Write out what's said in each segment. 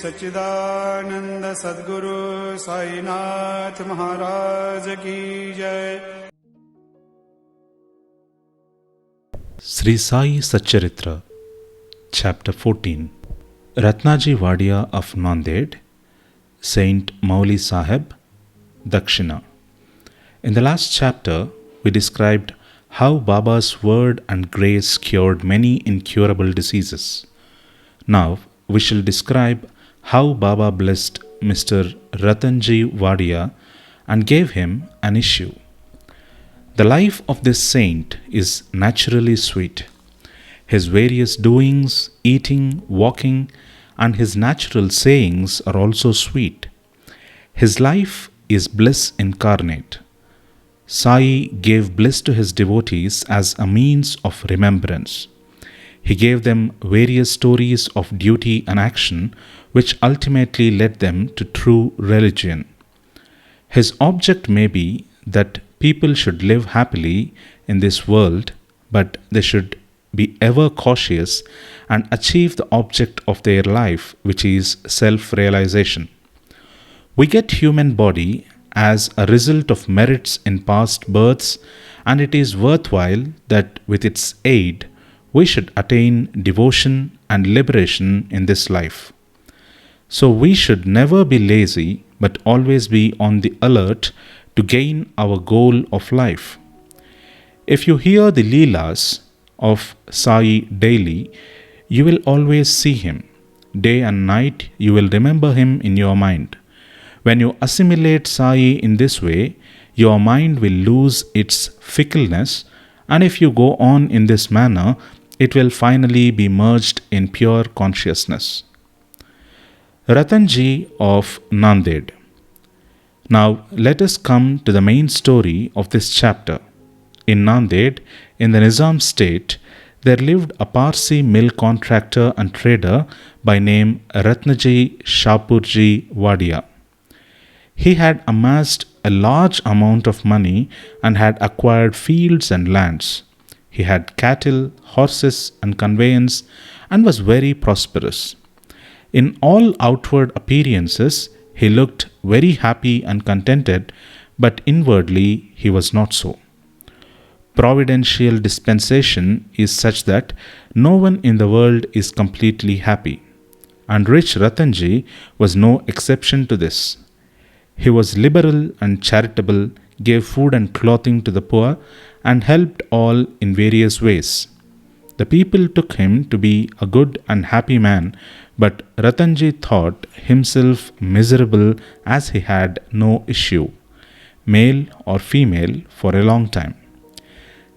सच्चिदानंद सद्गुरु साईनाथ महाराज की जय। Sri Sai Satcharitra, Chapter 14, Ratnaji Wadia of Nanded, Saint Mauli Sahib, Dakshina. In the last chapter, we described how Baba's word and grace cured many incurable diseases. Now, we shall describe how Baba blessed Mr. Ratanji Wadia and gave him an issue. The life of this saint is naturally sweet. His various doings, eating, walking, and his natural sayings are also sweet. His life is bliss incarnate. Sai gave bliss to his devotees as a means of remembrance. He gave them various stories of duty and action which ultimately led them to true religion. His object may be that people should live happily in this world, but they should be ever cautious and achieve the object of their life, which is self-realization. We get human body as a result of merits in past births, and it is worthwhile that with its aid we should attain devotion and liberation in this life. So we should never be lazy, but always be on the alert to gain our goal of life. If you hear the Leelas of Sai daily, you will always see him. Day and night you will remember him in your mind. When you assimilate Sai in this way, your mind will lose its fickleness, and if you go on in this manner, it will finally be merged in pure consciousness. Ratanji of Nanded. Now let us come to the main story of this chapter. In Nanded, in the Nizam state, there lived a Parsi mill contractor and trader by name Ratnaji Shapurji Wadia. He had amassed a large amount of money and had acquired fields and lands. He had cattle, horses, and conveyance, and was very prosperous. In all outward appearances, he looked very happy and contented, but inwardly he was not so. Providential dispensation is such that no one in the world is completely happy, and rich Ratanji was no exception to this. He was liberal and charitable, gave food and clothing to the poor, and helped all in various ways. The people took him to be a good and happy man, but Ratanji thought himself miserable as he had no issue, male or female, for a long time.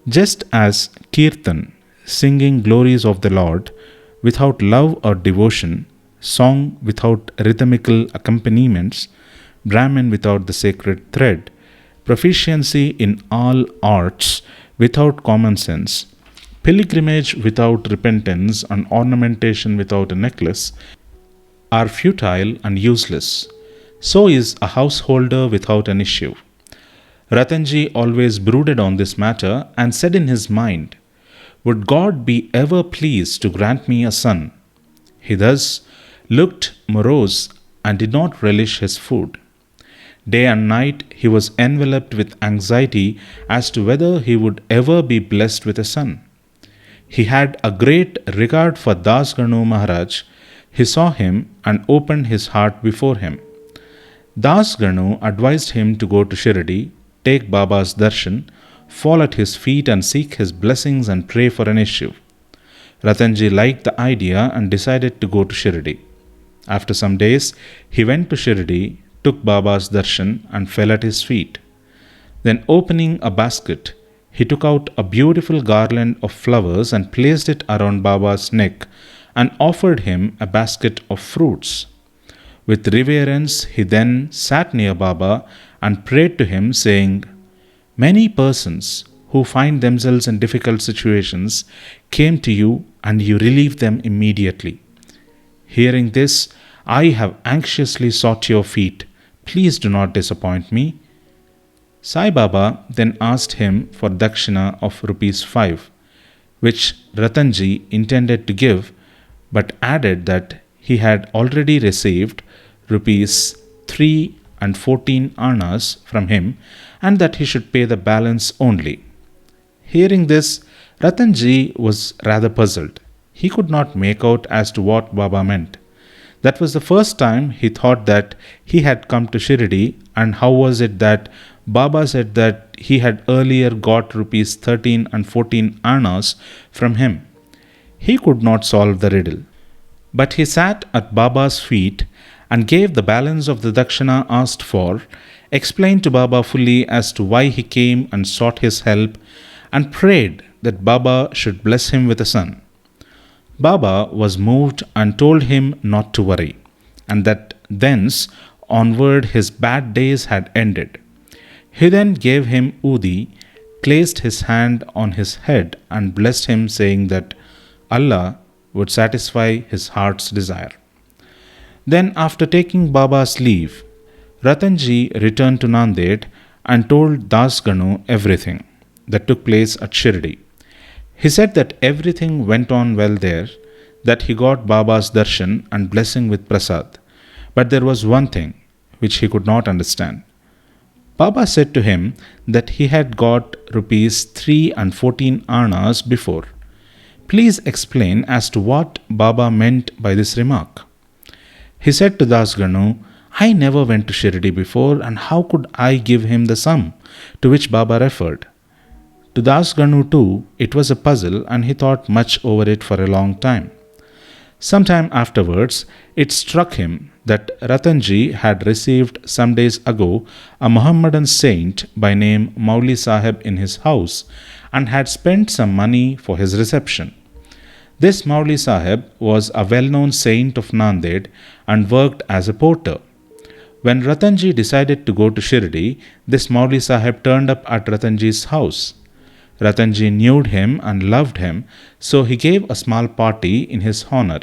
Just as Kirtan, singing glories of the Lord, without love or devotion, song without rhythmical accompaniments, Brahmin without the sacred thread, proficiency in all arts without common sense, pilgrimage without repentance, and ornamentation without a necklace are futile and useless. So is a householder without an issue. Ratanji always brooded on this matter and said in his mind, "Would God be ever pleased to grant me a son?" He thus looked morose and did not relish his food. Day and night he was enveloped with anxiety as to whether he would ever be blessed with a son. He had a great regard for Das Ganu Maharaj. He saw him and opened his heart before him. Das Ganu advised him to go to Shirdi, take Baba's darshan, fall at his feet and seek his blessings and pray for an issue. Ratanji liked the idea and decided to go to Shirdi. After some days, he went to Shirdi, took Baba's darshan and fell at his feet. Then opening a basket, he took out a beautiful garland of flowers and placed it around Baba's neck and offered him a basket of fruits. With reverence, he then sat near Baba and prayed to him, saying, "Many persons who find themselves in difficult situations came to you and you relieved them immediately. Hearing this, I have anxiously sought your feet. Please do not disappoint me." Sai Baba then asked him for dakshina of ₹5, which Ratanji intended to give, but added that he had already received rupees 3 and 14 annas from him, and that he should pay the balance only. Hearing this, Ratanji was rather puzzled. He could not make out as to what Baba meant. That was the first time he thought that he had come to Shirdi, and how was it that Baba said that he had earlier got rupees 13 and 14 annas from him. He could not solve the riddle. But he sat at Baba's feet and gave the balance of the dakshina asked for, explained to Baba fully as to why he came and sought his help, and prayed that Baba should bless him with a son. Baba was moved and told him not to worry, and that thence onward his bad days had ended. He then gave him Udi, placed his hand on his head, and blessed him, saying that Allah would satisfy his heart's desire. Then, after taking Baba's leave, Ratanji returned to Nanded and told Das Ganu everything that took place at Shirdi. He said that everything went on well there, that he got Baba's darshan and blessing with prasad. But there was one thing which he could not understand. Baba said to him that he had got rupees 3 and 14 annas before. Please explain as to what Baba meant by this remark. He said to Das Ganu, I never went to Shirdi before, and how could I give him the sum to which Baba referred? To Das Ganu too, it was a puzzle, and he thought much over it for a long time. Sometime afterwards, it struck him that Ratanji had received some days ago a Mohammedan saint by name Mauli Sahib in his house, and had spent some money for his reception. This Mauli Sahib was a well-known saint of Nanded and worked as a porter. When Ratanji decided to go to Shirdi, this Mauli Sahib turned up at Ratanji's house. Ratanji knew him and loved him, so he gave a small party in his honor.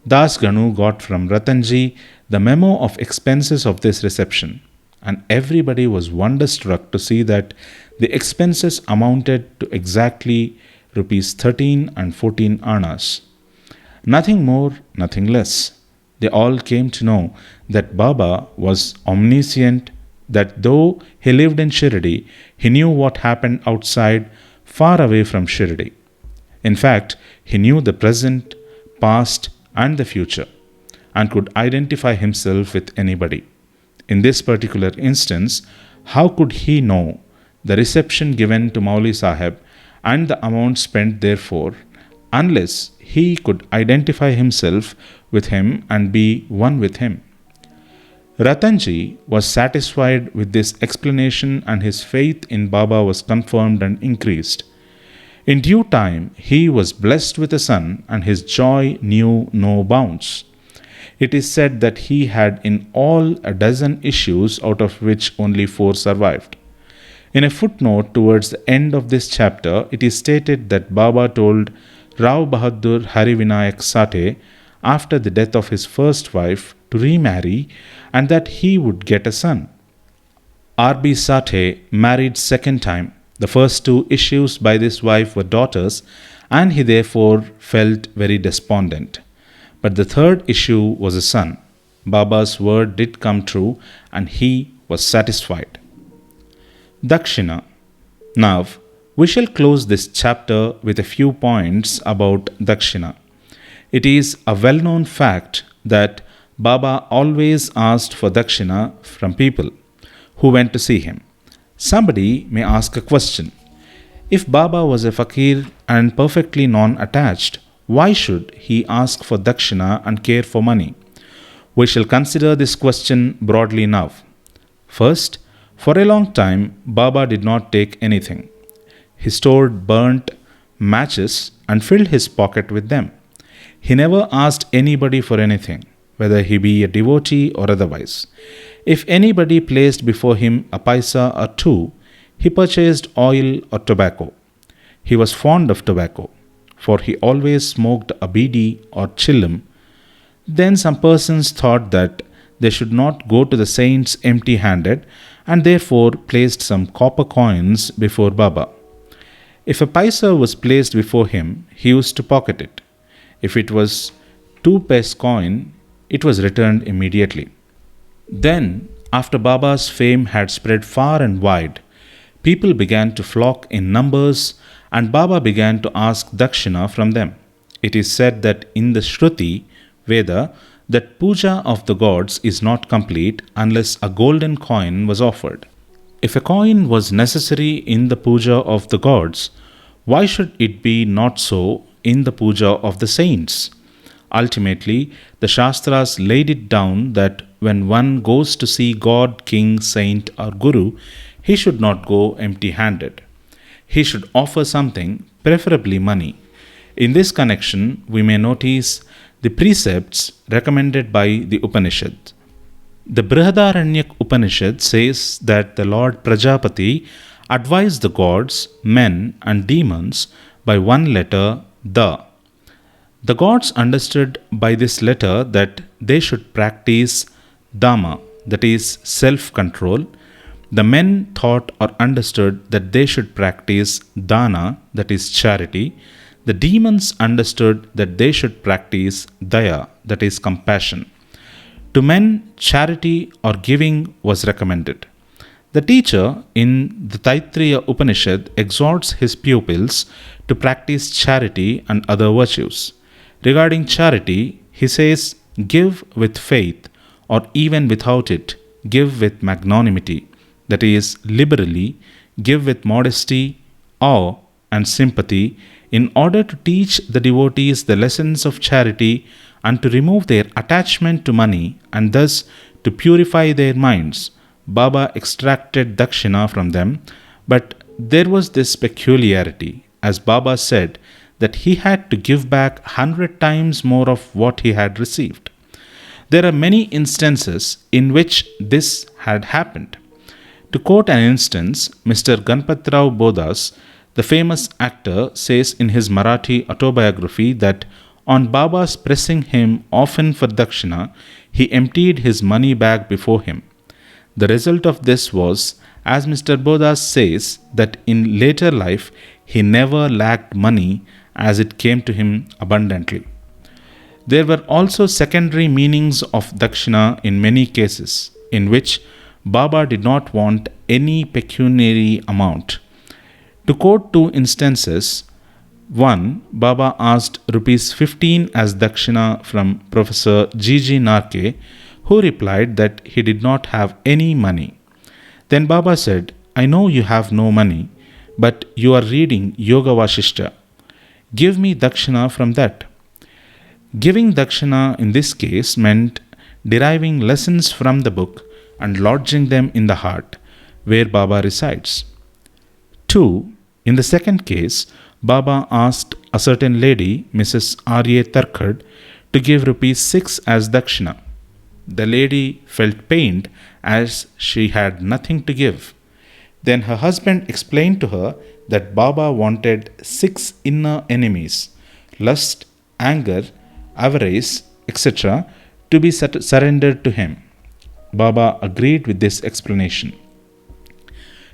Das Ganu got from Ratanji the memo of expenses of this reception, and everybody was wonderstruck to see that the expenses amounted to exactly rupees 13 and 14 annas. Nothing more, nothing less. They all came to know that Baba was omniscient, that though he lived in Shirdi, he knew what happened outside, far away from Shirdi. In fact, he knew the present, past, and the future, and could identify himself with anybody. In this particular instance, how could he know the reception given to Mauli Sahib and the amount spent therefor, unless he could identify himself with him and be one with him? Ratanji was satisfied with this explanation, and his faith in Baba was confirmed and increased. In due time, he was blessed with a son, and his joy knew no bounds. It is said that he had in all a dozen issues, out of which only 4 survived. In a footnote towards the end of this chapter, it is stated that Baba told Rao Bahadur Hari Vinayak Sate, after the death of his first wife, to remarry, and that he would get a son. R.B. Sate married second time. The first 2 issues by this wife were daughters, and he therefore felt very despondent. But the third issue was a son. Baba's word did come true, and he was satisfied. Dakshina. Now, we shall close this chapter with a few points about Dakshina. It is a well-known fact that Baba always asked for Dakshina from people who went to see him. Somebody may ask a question. If Baba was a fakir and perfectly non-attached, why should he ask for Dakshina and care for money? We shall consider this question broadly now. First, for a long time, Baba did not take anything. He stored burnt matches and filled his pocket with them. He never asked anybody for anything, whether he be a devotee or otherwise. If anybody placed before him a paisa or 2, he purchased oil or tobacco. He was fond of tobacco, for he always smoked a bidi or chillum. Then some persons thought that they should not go to the saints empty-handed, and therefore placed some copper coins before Baba. If a paisa was placed before him, he used to pocket it. If it was 2 paise coin, it was returned immediately. Then, after Baba's fame had spread far and wide, people began to flock in numbers, and Baba began to ask dakshina from them. It is said that in the Shruti Veda, that puja of the gods is not complete unless a golden coin was offered. If a coin was necessary in the puja of the gods, why should it be not so in the puja of the saints? Ultimately, the Shastras laid it down that when one goes to see God, king, saint, or guru, he should not go empty handed. He should offer something, preferably money. In this connection, we may notice the precepts recommended by the Upanishad. The Brihadaranyaka Upanishad says that the Lord Prajapati advised the gods, men, and demons by one letter, the. The gods understood by this letter that they should practice Dhamma, that is, self control. The men thought or understood that they should practice Dana, that is, charity. The demons understood that they should practice Daya, that is, compassion. To men, charity or giving was recommended. The teacher in the Taittiriya Upanishad exhorts his pupils to practice charity and other virtues. Regarding charity, he says, give with faith, or even without it, give with magnanimity, that is, liberally, give with modesty, awe, and sympathy, in order to teach the devotees the lessons of charity and to remove their attachment to money and thus to purify their minds. Baba extracted dakshina from them, but there was this peculiarity, as Baba said, that he had to give back 100 times more of what he had received. There are many instances in which this had happened. To quote an instance, Mr. Ganpatrao Bodas, the famous actor, says in his Marathi autobiography that on Baba's pressing him often for dakshina, he emptied his money bag before him. The result of this was, as Mr. Bodas says, that in later life he never lacked money as it came to him abundantly. There were also secondary meanings of dakshina in many cases, in which Baba did not want any pecuniary amount. To quote 2 instances, one, Baba asked rupees 15 as dakshina from Professor G.G. Narke, who replied that he did not have any money. Then Baba said, I know you have no money, but you are reading Yoga Vashishta. Give me dakshina from that. Giving dakshina in this case meant deriving lessons from the book and lodging them in the heart, where Baba resides. 2. In the second case, Baba asked a certain lady, Mrs. R.A. Tarkhad, to give rupees 6 as dakshina. The lady felt pained as she had nothing to give. Then her husband explained to her that Baba wanted 6 inner enemies, lust, anger, avarice, etc., to be surrendered to him. Baba agreed with this explanation.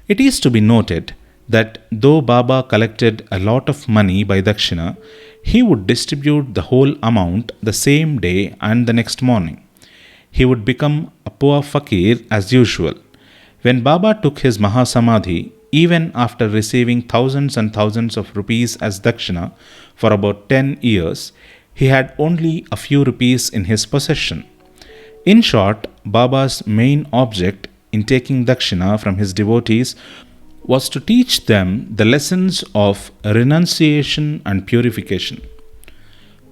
It is to be noted that though Baba collected a lot of money by dakshina, he would distribute the whole amount the same day and the next morning. He would become a poor fakir as usual. When Baba took his Mahasamadhi, even after receiving thousands and thousands of rupees as dakshina for about 10 years, he had only a few rupees in his possession. In short, Baba's main object in taking dakshina from his devotees was to teach them the lessons of renunciation and purification.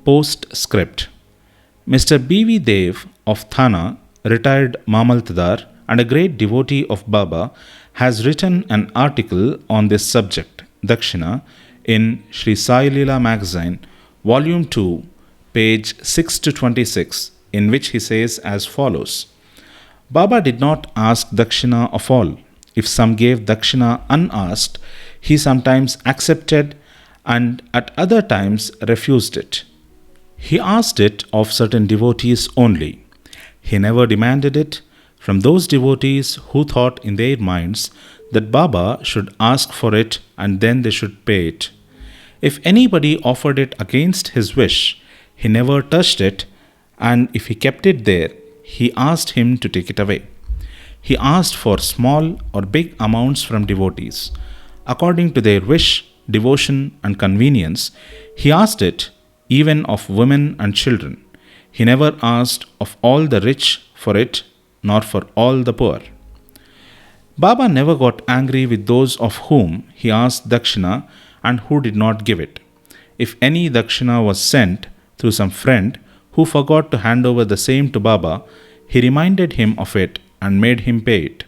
Postscript. Mr. B.V. Dev of Thana, retired Mamaltadar and a great devotee of Baba, has written an article on this subject, dakshina, in Sri Sai Leela magazine, volume 2, page 6 to 26, in which he says as follows: Baba did not ask dakshina of all. If some gave dakshina unasked, he sometimes accepted and at other times refused it. He asked it of certain devotees only. He never demanded it from those devotees who thought in their minds that Baba should ask for it and then they should pay it. If anybody offered it against his wish, He never touched it, and if he kept it there, he asked him to take it away. He asked for small or big amounts from devotees. According to their wish, devotion, and convenience, he asked it even of women and children. He never asked of all the rich for it, nor for all the poor. Baba never got angry with those of whom he asked dakshina and who did not give it. If any dakshina was sent through some friend who forgot to hand over the same to Baba, he reminded him of it and made him pay it.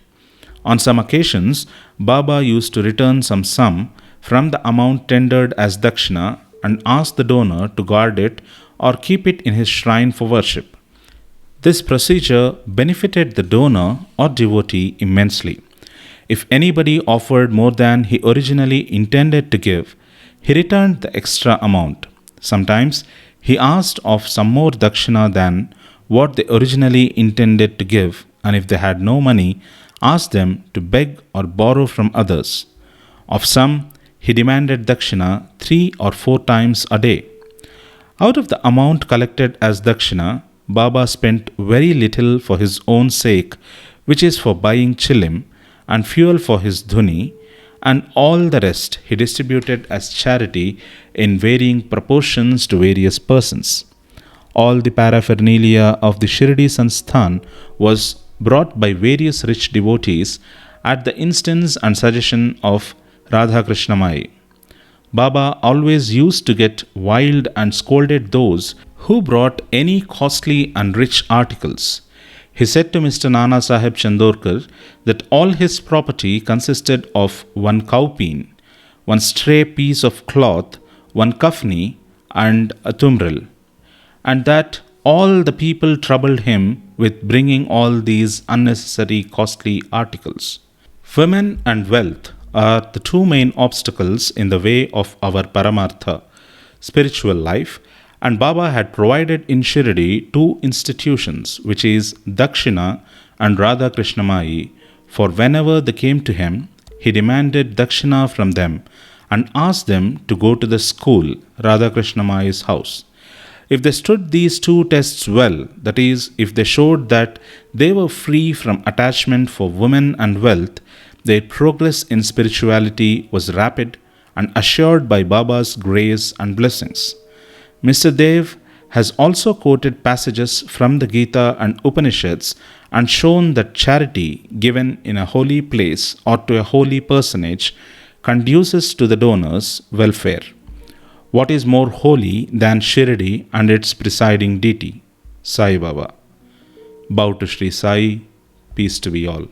On some occasions, Baba used to return some sum from the amount tendered as dakshina and ask the donor to guard it or keep it in his shrine for worship. This procedure benefited the donor or devotee immensely. If anybody offered more than he originally intended to give, he returned the extra amount. Sometimes he asked of some more dakshina than what they originally intended to give, and if they had no money, asked them to beg or borrow from others. Of some, he demanded dakshina 3 or 4 times a day. Out of the amount collected as dakshina, Baba spent very little for his own sake, which is for buying chilim and fuel for his dhuni, and all the rest he distributed as charity in varying proportions to various persons. All the paraphernalia of the Shirdi Sansthan was brought by various rich devotees at the instance and suggestion of Radha Krishnamai. Baba always used to get wild and scolded those who brought any costly and rich articles. He said to Mr. Nana Sahib Chandorkar that all his property consisted of one cowpeen, one stray piece of cloth, one kafni, and a tumbril, and that all the people troubled him with bringing all these unnecessary costly articles. Women and wealth are the two main obstacles in the way of our Paramartha, spiritual life, and Baba had provided in Shirdi 2 institutions, which is Dakshina and Radha Krishnamai, for whenever they came to him, he demanded Dakshina from them and asked them to go to the school, Radha Krishnamai's house. If they stood these 2 tests well, that is, if they showed that they were free from attachment for women and wealth, their progress in spirituality was rapid and assured by Baba's grace and blessings. Mr. Dev has also quoted passages from the Gita and Upanishads and shown that charity given in a holy place or to a holy personage conduces to the donor's welfare. What is more holy than Shirdi and its presiding deity, Sai Baba? Bow to Sri Sai, peace to be all.